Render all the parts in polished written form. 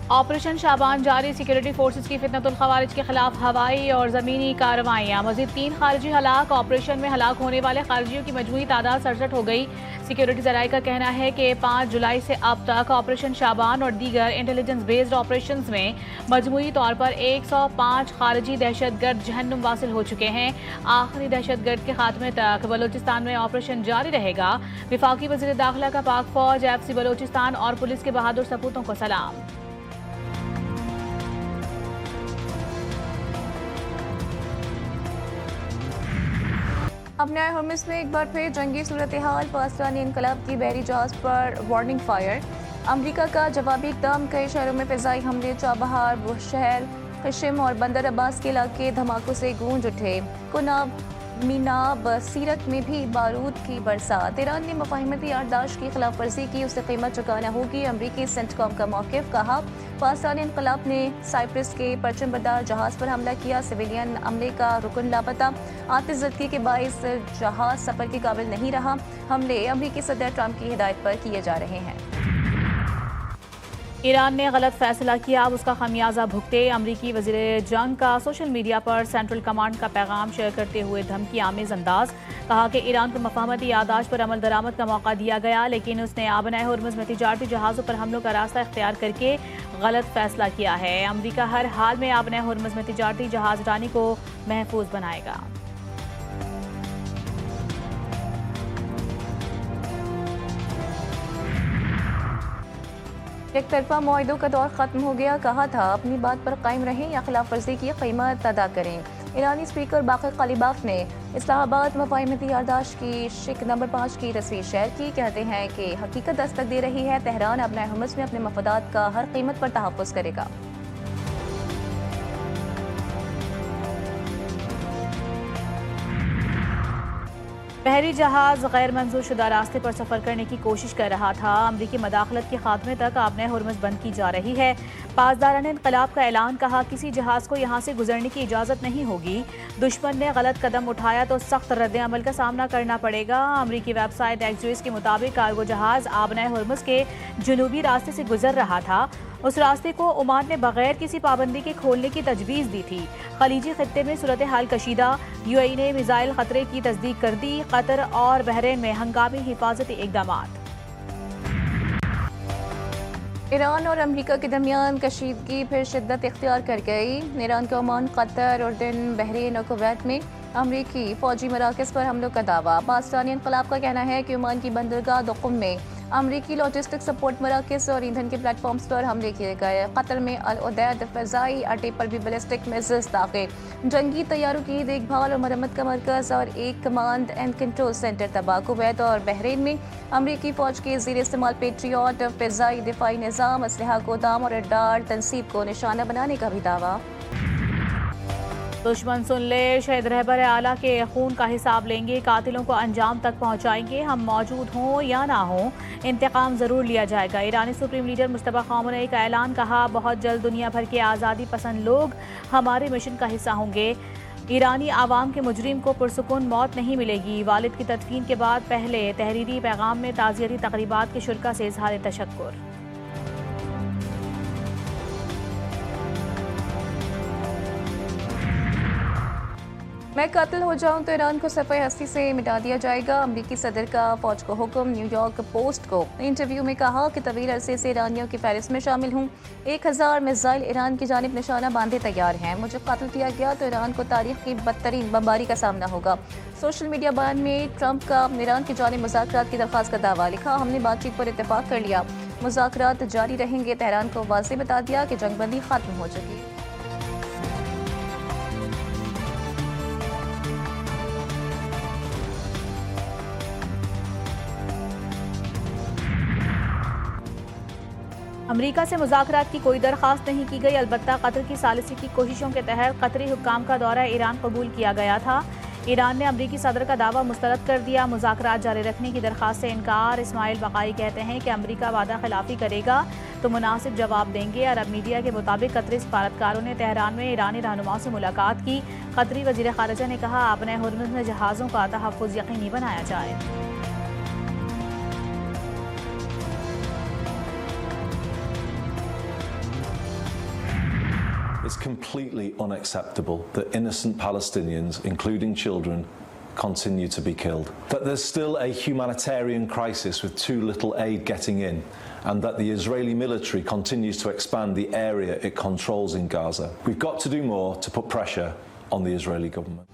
Operation शाबान जारी, security forces की फितनतुल खवारिज के खिलाफ हवाई और ज़मीनी कार्रवाइयाँ। मज़ीद 3 खारजी हलाक। ऑपरेशन में हलाक होने वाले खारजियों की मजमूई तादाद 67 हो गई। सिक्योरिटी ज़राए का कहना है कि 5 जुलाई से अब तक ऑपरेशन शाबान और दीगर इंटेलिजेंस बेस्ड ऑपरेशन में मजमूई तौर पर 105 खारजी दहशतगर्द जहन्नुम वासिल हो चुके हैं। आखिरी दहशतगर्द के खात्मे तक बलोचिस्तान में ऑपरेशन जारी रहेगा। वफाकी वज़ीर दाखिला का पाक फौज, FC बलोचिस्तान और पुलिस के बहादुर सपूतों को सलाम। अब नए हुर्मुज़ में एक बार फिर जंगी सूरत हाल। पाकिस्तानी इनकलाब की बहरी जहाज पर वार्निंग फायर। अमरीका का जवाबी इक़दाम। कई शहरों में फ़िज़ाई हमले। चाबहार, बुशहर, कशिम और बंदर अब्बास के इलाके धमाकों से गूंज उठे। कुनाब, मीनाब, सीरत में भी बारूद की बरसात। ईरान ने मफाहिमती यारदाश्त की खिलाफ वर्जी की, उसे कीमत चुकाना होगी। अमरीकी सेंटकॉम का मौक़िफ़। कहा, पाकिस्तानी इनकलाब ने साइप्रस के परचमबरदार जहाज़ पर हमला किया। सिविलियन अमले का रुकन लापता। आतिशज़दगी के बाइस जहाज़ सफ़र के काबिल नहीं रहा। हमले अमरीकी सदर ट्रंप की हिदायत पर किए जा रहे हैं। ईरान ने गलत फैसला किया, अब उसका खमियाजा भुगते। अमरीकी वज़ीर जंग का सोशल मीडिया पर सेंट्रल कमांड का पैगाम शेयर करते हुए धमकी आमेज अंदाज। कहा कि ईरान को मफाहमती यादाश्त पर अमल दरामद का मौका दिया गया, लेकिन उसने आबनाए हुर्मुज़ में तिजारती जहाज़ों पर हमलों का रास्ता इख्तियार करके गलत फैसला किया है। अमरीका हर हाल में आबनाए हुर्मुज़ में तिजारती जहाज़ रानी को महफूज बनाएगा। एक तरफा मुआहदों का दौर ख़त्म हो गया। कहा था, अपनी बात पर कायम रहें या खिलाफ वर्जी की कीमत अदा करें। ईरानी स्पीकर बाक़र कालिबाफ ने इस्लामाबाद मफाहिमती यारदाश्त की शिक नंबर 5 की तस्वीर शेयर की। कहते हैं कि हकीकत दस्तक दे रही है, तेहरान अपने हुर्मुज़ में अपने मफादात का हर कीमत पर तहफ़्फ़ुज़ करेगा। बहरी जहाज गैर मंजूर शुदा रास्ते पर सफर करने की कोशिश कर रहा था। अमरीकी मदाखलत के खात्मे तक आबनाए हुर्मुज़ बंद की जा रही है। पासदारान इनकलाब का ऐलान। कहा, किसी जहाज को यहाँ से गुजरने की इजाज़त नहीं होगी। दुश्मन ने गलत कदम उठाया तो सख्त रद्द अमल का सामना करना पड़ेगा। अमरीकी वेबसाइट एक्सियोस के मुताबिक कार्गो जहाज आबनाए हुर्मुज़ के जनूबी रास्ते से गुजर रहा था। उस रास्ते को ओमान ने बगैर किसी पाबंदी के खोलने की तजवीज़ दी थी। खलीजी खित्ते में सूरत हाल कशीदा। UAE ने मिसाइल खतरे की तस्दीक कर दी। कतर और बहरीन में हंगामी हिफाजती इक़दामात। ईरान और अमरीका के दरमियान कशीदगी फिर शिद्दत इख्तियार कर गई। ईरान का ओमान, कतर, उर्दन, बहरीन और कुवैत में अमरीकी फौजी मराकज़ पर हमलों का दावा। पाकिस्तानी इनकलाब का कहना है कि ओमान की बंदरगाह दुक़ुम में अमरीकी लॉजिस्टिक सपोर्ट मराकज़ और ईंधन के प्लेटफॉर्म्स पर हमले किए गए। कतर में अल उदैद फ़ज़ाई अड्डे पर भी बैलिस्टिक मिसाइल्स दागे। जंगी तैयारों की देखभाल और मरम्मत का मरकज़ और एक कमांड एंड कंट्रोल सेंटर तबाह। कुवैत और बहरीन में अमरीकी फ़ौज के ज़ेर इस्तेमाल पेट्रियट फ़ज़ाई दिफाई निज़ाम, असलहा गोदाम और रडार तनसीब को निशाना बनाने का भी दावा। दुश्मन सुन ले, शहीद रहबर आला के खून का हिसाब लेंगे, कातिलों को अंजाम तक पहुंचाएंगे। हम मौजूद हों या ना हों, इंतकाम ज़रूर लिया जाएगा। ईरानी सुप्रीम लीडर मुस्तफ़ा ख़ामेनी का ऐलान। कहा, बहुत जल्द दुनिया भर के आज़ादी पसंद लोग हमारे मिशन का हिस्सा होंगे। ईरानी आवाम के मुजरिम को पुरसुकून मौत नहीं मिलेगी। वालिद की तदफीन के बाद पहले तहरीरी पैगाम में ताज़ियती तक़रीबात के शुरका से इज़हार तशक्कुर। मैं कातिल हो जाऊं तो ईरान को सफ़े हस्ती से मिटा दिया जाएगा। अमरीकी सदर का फौज को हुक्म। न्यूयॉर्क पोस्ट को इंटरव्यू में कहा कि तवील अरसे से ईरानियों की फहरिस्त में शामिल हूँ। 1000 मिसाइल ईरान की जानिब निशाना बांधे तैयार हैं। मुझे कातिल किया गया तो ईरान को तारीख की बदतरीन बमबारी का सामना होगा। सोशल मीडिया बयान में ट्रंप का ईरान की जानिब मुज़ाकरात की दरख्वास्त का दावा। लिखा, हमने बातचीत पर इत्तेफाक कर लिया, मुज़ाकरात जारी रहेंगे। तेहरान को वाज़ेह बता दिया कि जंगबंदी खत्म हो चुकी है। अमरीका से मुज़ाकरात की कोई दरख्वास्त नहीं की गई। अलबत्ता कतर की सालिसी की कोशिशों के तहत कतरी हुक्काम का दौरा ईरान कबूल किया गया था। ईरान ने अमरीकी सदर का दावा मुस्तरद कर दिया। मुज़ाकरात जारी रखने की दरख्वास्त से इनकार। इस्माइल बकाई कहते हैं कि अमरीका वादा खिलाफी करेगा तो मुनासिब जवाब देंगे। अरब मीडिया के मुताबिक कतरी सफारतकारों ने तेहरान में ईरानी रहनुमाओं से मुलाकात की। कतरी वज़ीर ख़ारिजा ने कहा, अपने हुर्मुज़ में जहाज़ों का तहफ़्फ़ुज़ यकीनी बनाया जाए। completely unacceptable that innocent Palestinians, including children, continue to be killed. That there's still a humanitarian crisis with too little aid getting in, and that the Israeli military continues to expand the area it controls in Gaza. We've got to do more to put pressure on the Israeli government.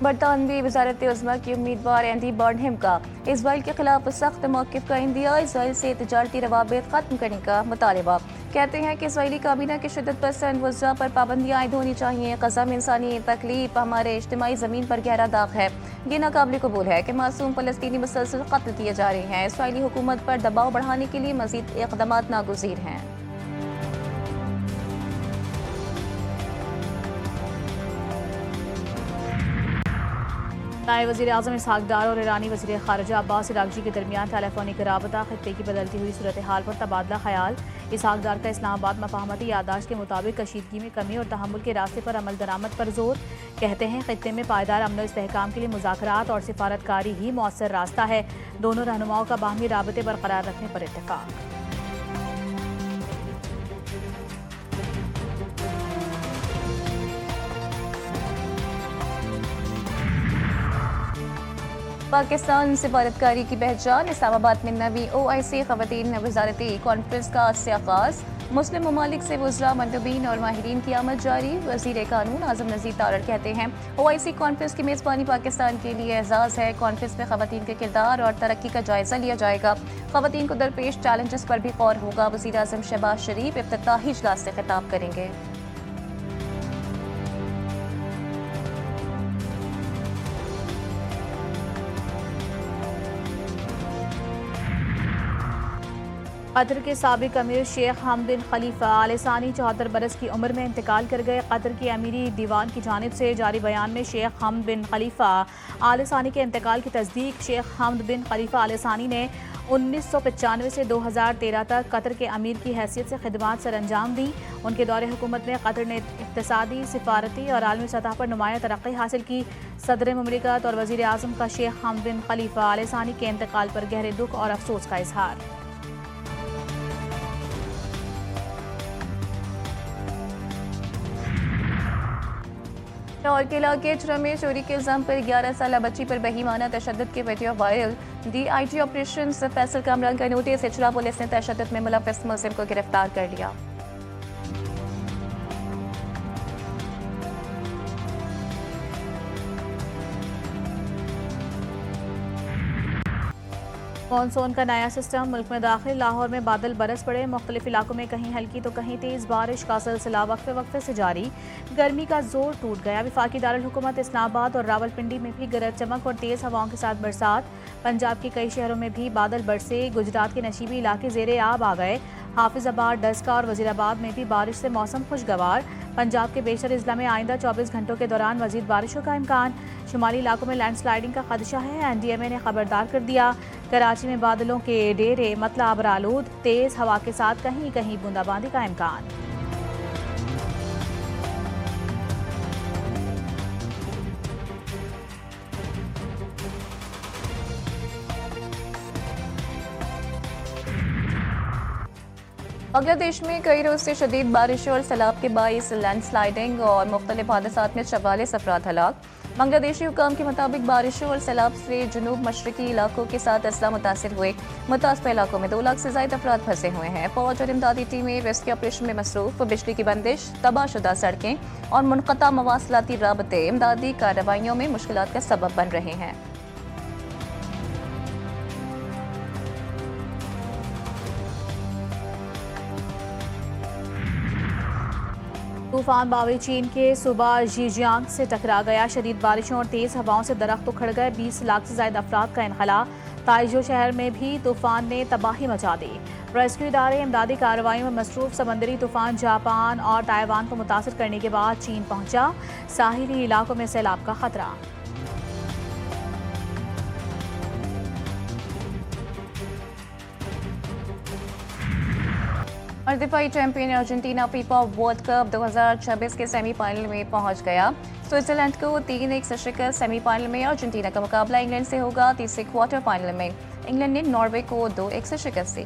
बरतानवी वजारत उज़्मा की उम्मीदवार Andy Burnham का Israel के खिलाफ सख्त मौक़िफ़ का India Israel से तिजारती रवाबित ख़त्म करने का मुतालबा। कहते हैं कि इसराइली काबीना के शिद्दत पसंद वज़रा पर पाबंदियाँ आयद होनी चाहिए। ग़ज़ा में इंसानी तकलीफ हमारे इज्तिमाई ज़मीन पर गहरा दाग है। ये नाकाबिल कबूल है कि मासूम फ़लस्तीनी मुसलसल कत्ल किए जा रहे हैं। इसराइली हुकूमत पर दबाव बढ़ाने के लिए मज़ीद इक़दामात नागुज़ीर हैं। नायब वज़ीर आज़म इसहाक़ डार और ईरानी वज़ीर ख़ारिजा अब्बास इराक़ची के दरमियान टेलीफोनिक राबता ख़ित्ते की बदलती हुई सूरत हाल पर तबादला ख़याल। इसहाक़ डार का इस्लामाबाद मफ़ाहमती यादाश्त के मुताबिक कशीदगी में कमी और तहम्मुल के रास्ते पर अमल दरामद पर जोर। कहते हैं ख़ित्ते में पायदार अमन और इस्तेहकाम के लिए मुज़ाकरात और सिफारतकारी ही मौसर रास्ता है। दोनों रहनुमाओं का बाहमी राबते बरकरार रखने पर इत्तेफ़ाक़। पाकिस्तान सिफारतकारी की पहचान। इस्लामाबाद में नवी OIC ख़वातीन वज़ारती कॉन्फ्रेंस का आज से आगाज़। मुस्लिम ममालिक से वज़रा मंदबीन और माहिरीन की आमद जारी। वज़ीर कानून आज़म नज़ीर तारड़ कहते हैं OIC कॉन्फ्रेंस की मेज़बानी पाकिस्तान के लिए एजाज़ है। कॉन्फ्रेंस में ख़वातीन के किरदार और तरक्की का जायज़ा लिया जाएगा। ख़वातीन को दरपेश चैलेंजेस पर भी गौर होगा। वज़ीर आज़म शहबाज शरीफ इफ्तिताही इजलास से खिताब करेंगे। कतर के साबिक अमीर शेख हमद बिन खलीफा आल सानी 74 बरस की उम्र में इंतकाल कर गए। कतर के अमीरी दीवान की जानिब से जारी बयान में शेख हमद बिन खलीफा आल सानी के इंतकाल की तस्दीक। शेख हमद बिन खलीफा आल सानी ने 1995 से 2013 तक कतर के अमीर की हैसियत से खिदमात सर अंजाम दी। उनके दौरे हुकूमत में कतर ने इक़्तिसादी, सिफारती और आलमी सतह पर नुमाया तरक्की हासिल की। सदर मुमलिकत और वज़ीर आज़म का शेख हमद बिन खलीफा आल सानी के इंतकाल पर गहरे दुख और अफसोस का इजहार। लाहौर के इलाके चुरा में चोरी के इल्ज़ाम पर 11 साला बच्ची पर बहीमाना तशद्दुद के video viral. DIG operation Faisal Kamran का नोटिस। चुरा पुलिस ने तशद्दुद में मुलव्वस मुलजिम को गिरफ्तार कर लिया। मानसून का नया सिस्टम मुल्क में दाखिल। लाहौर में बादल बरस पड़े। मुख्तलिफ इलाकों में कहीं हल्की तो कहीं तेज़ बारिश का सिलसिला वक्फे वक्फे से जारी। गर्मी का जोर टूट गया। वफाकी दारुल हुकूमत इस्लामाबाद और रावलपिंडी में भी गरज चमक और तेज़ हवाओं के साथ बरसात। पंजाब के कई शहरों में भी बादल बरसे। गुजरात के नशीबी इलाके ज़ेरे आब आ गए। हाफिजाबाद, डस्का और वजीराबाद में भी बारिश से मौसम खुशगवार। पंजाब के बेशर अजला में आइंदा 24 घंटों के दौरान मजीद बारिशों का इम्कान। शुमाली इलाकों में लैंडस्लाइडिंग का खदशा है। NDMA ने खबरदार कर दिया। कराची में बादलों के डेरे, मतला आबरालूद। तेज़ हवा के साथ कहीं कहीं बूंदाबांदी का इम्कान। बांग्लादेश में कई रोज से शदीद बारिश और सैलाब के बाइस लैंडस्लाइडिंग और मुख्तलिफ हादसात में 44 अफराद हलाक। बांग्लादेशी हुकाम के मुताबिक बारिशों और सैलाब से जुनूब मशरकी इलाकों के साथ अजला मुतासर हुए। मुतासर इलाकों में 2 लाख से ज्यादा अफराद फंसे हुए हैं। फौज और इमदादी टीमें रेस्क्यू ऑपरेशन में मसरूफ। बिजली की बंदिश, तबाहशुदा सड़कें और मुनक़ता मवासलाती राबते इमदादी कार्रवाइयों में मुश्किलात का सबब बन रहे हैं। तूफान बावी चीन के सूबा ज़ीजियांग से टकरा गया। शदीद बारिशों और तेज़ हवाओं से दरख्त उखड़ गए। 20 लाख से ज्यादा अफराद का इनखला। ताइजो शहर में भी तूफान ने तबाही मचा दी। रेस्क्यू इदारे इमदादी कार्रवाइयों में मसरूफ। समंदरी तूफान जापान और ताइवान को मुतासर करने के बाद चीन पहुंचा। साहिली इलाकों में सैलाब का खतरा। और दिफाई champion Argentina FIFA world cup 2026 के सेमीफाइनल में पहुंच गया। स्विट्जरलैंड को 3-1 से शिकस्त। सेमीफाइनल में अर्जेंटीना का मुकाबला इंग्लैंड से होगा। तीसरे क्वार्टर फाइनल में इंग्लैंड ने नॉर्वे को 2-1 से शिकस्त दी।